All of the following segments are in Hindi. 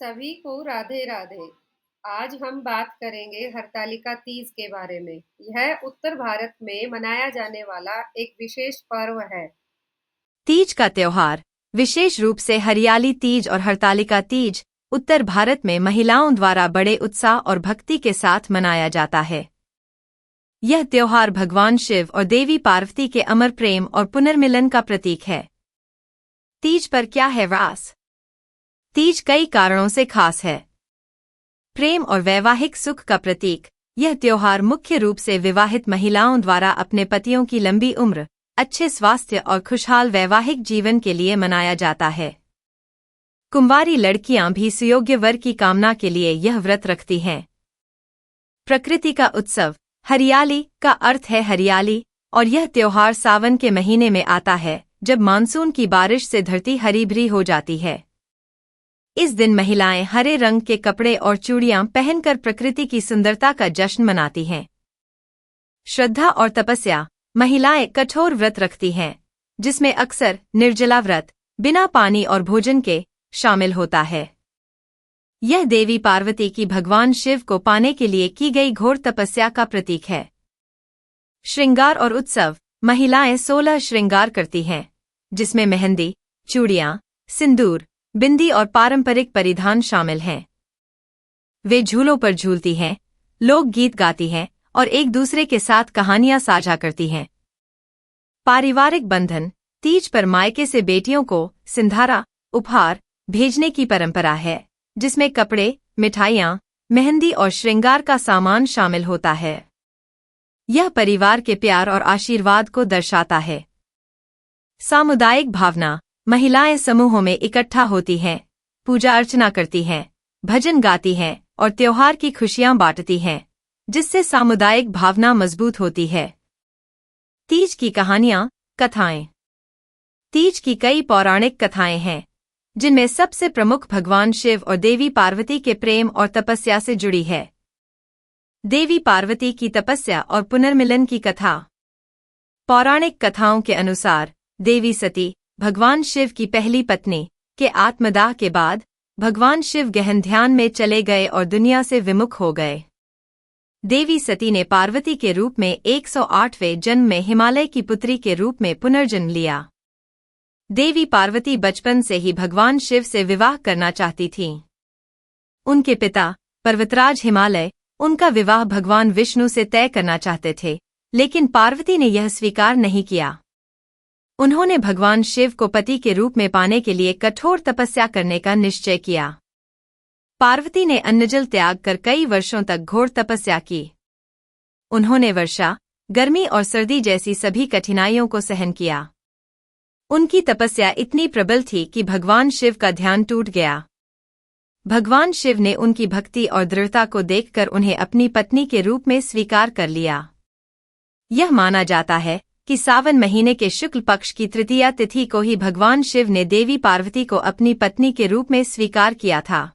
सभी को राधे राधे। आज हम बात करेंगे हरतालिका तीज के बारे में। यह उत्तर भारत में मनाया जाने वाला एक विशेष पर्व है। तीज का त्योहार, विशेष रूप से हरियाली तीज और हरतालिका तीज, उत्तर भारत में महिलाओं द्वारा बड़े उत्साह और भक्ति के साथ मनाया जाता है। यह त्योहार भगवान शिव और देवी पार्वती के अमर प्रेम और पुनर्मिलन का प्रतीक है। तीज पर क्या है रास? तीज कई कारणों से खास है। प्रेम और वैवाहिक सुख का प्रतीक, यह त्योहार मुख्य रूप से विवाहित महिलाओं द्वारा अपने पतियों की लंबी उम्र, अच्छे स्वास्थ्य और खुशहाल वैवाहिक जीवन के लिए मनाया जाता है। कुंवारी लड़कियां भी सुयोग्य वर की कामना के लिए यह व्रत रखती हैं। प्रकृति का उत्सव, हरियाली का अर्थ है हरियाली, और यह त्योहार सावन के महीने में आता है, जब मानसून की बारिश से धरती हरी भरी हो जाती है। इस दिन महिलाएं हरे रंग के कपड़े और चूड़ियां पहनकर प्रकृति की सुंदरता का जश्न मनाती हैं। श्रद्धा और तपस्या, महिलाएं कठोर व्रत रखती हैं, जिसमें अक्सर निर्जला व्रत, बिना पानी और भोजन के, शामिल होता है। यह देवी पार्वती की भगवान शिव को पाने के लिए की गई घोर तपस्या का प्रतीक है। श्रृंगार और उत्सव, महिलाएं 16 श्रृंगार करती हैं, जिसमें मेहंदी, चूड़ियां, सिंदूर, बिंदी और पारंपरिक परिधान शामिल हैं। वे झूलों पर झूलती हैं, लोकगीत गाती हैं और एक दूसरे के साथ कहानियां साझा करती हैं। पारिवारिक बंधन, तीज पर मायके से बेटियों को सिंधारा उपहार भेजने की परंपरा है, जिसमें कपड़े, मिठाइयां, मेहंदी और श्रृंगार का सामान शामिल होता है। यह परिवार के प्यार और आशीर्वाद को दर्शाता है। सामुदायिक भावना, महिलाएं समूहों में इकट्ठा होती हैं, पूजा अर्चना करती हैं, भजन गाती हैं और त्योहार की खुशियां बांटती हैं, जिससे सामुदायिक भावना मजबूत होती है। तीज की कहानियां, कथाएं। तीज की कई पौराणिक कथाएं हैं, जिनमें सबसे प्रमुख भगवान शिव और देवी पार्वती के प्रेम और तपस्या से जुड़ी है। देवी पार्वती की तपस्या और पुनर्मिलन की कथा। पौराणिक कथाओं के अनुसार, देवी सती, भगवान शिव की पहली पत्नी, के आत्मदाह के बाद भगवान शिव गहन ध्यान में चले गए और दुनिया से विमुख हो गए। देवी सती ने पार्वती के रूप में 108वें जन्म में हिमालय की पुत्री के रूप में पुनर्जन्म लिया। देवी पार्वती बचपन से ही भगवान शिव से विवाह करना चाहती थीं। उनके पिता, पर्वतराज हिमालय, उनका विवाह भगवान विष्णु से तय करना चाहते थे, लेकिन पार्वती ने यह स्वीकार नहीं किया। उन्होंने भगवान शिव को पति के रूप में पाने के लिए कठोर तपस्या करने का निश्चय किया। पार्वती ने अन्नजल त्याग कर कई वर्षों तक घोर तपस्या की। उन्होंने वर्षा, गर्मी और सर्दी जैसी सभी कठिनाइयों को सहन किया। उनकी तपस्या इतनी प्रबल थी कि भगवान शिव का ध्यान टूट गया। भगवान शिव ने उनकी भक्ति और दृढ़ता को देखकर उन्हें अपनी पत्नी के रूप में स्वीकार कर लिया। यह माना जाता है कि सावन महीने के शुक्ल पक्ष की तृतीया तिथि को ही भगवान शिव ने देवी पार्वती को अपनी पत्नी के रूप में स्वीकार किया था।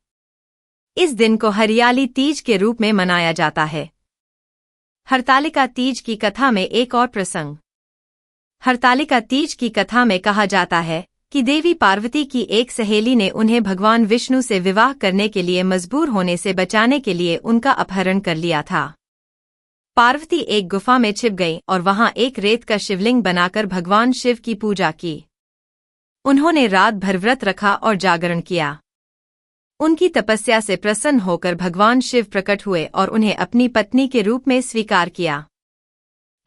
इस दिन को हरियाली तीज के रूप में मनाया जाता है। हरतालिका तीज की कथा में एक और प्रसंग। हरतालिका तीज की कथा में कहा जाता है कि देवी पार्वती की एक सहेली ने उन्हें भगवान विष्णु से विवाह करने के लिए मजबूर होने से बचाने के लिए उनका अपहरण कर लिया था। पार्वती एक गुफा में छिप गई और वहां एक रेत का शिवलिंग बनाकर भगवान शिव की पूजा की। उन्होंने रात भर व्रत रखा और जागरण किया। उनकी तपस्या से प्रसन्न होकर भगवान शिव प्रकट हुए और उन्हें अपनी पत्नी के रूप में स्वीकार किया।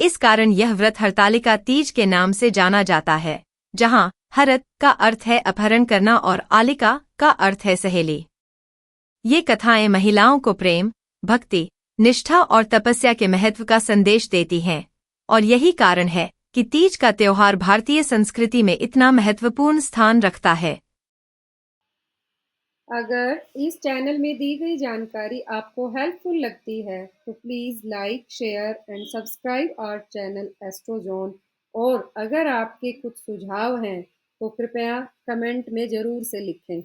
इस कारण यह व्रत हरतालिका तीज के नाम से जाना जाता है, जहां हरत का अर्थ है अपहरण करना और आलिका का अर्थ है सहेली। ये कथाएं महिलाओं को प्रेम, भक्ति, निष्ठा और तपस्या के महत्व का संदेश देती हैं, और यही कारण है कि तीज का त्योहार भारतीय संस्कृति में इतना महत्वपूर्ण स्थान रखता है। अगर इस चैनल में दी गई जानकारी आपको हेल्पफुल लगती है तो please like, share and subscribe our channel Astrozone. और अगर आपके कुछ सुझाव हैं तो कृपया कमेंट में ज़रूर से लिखें।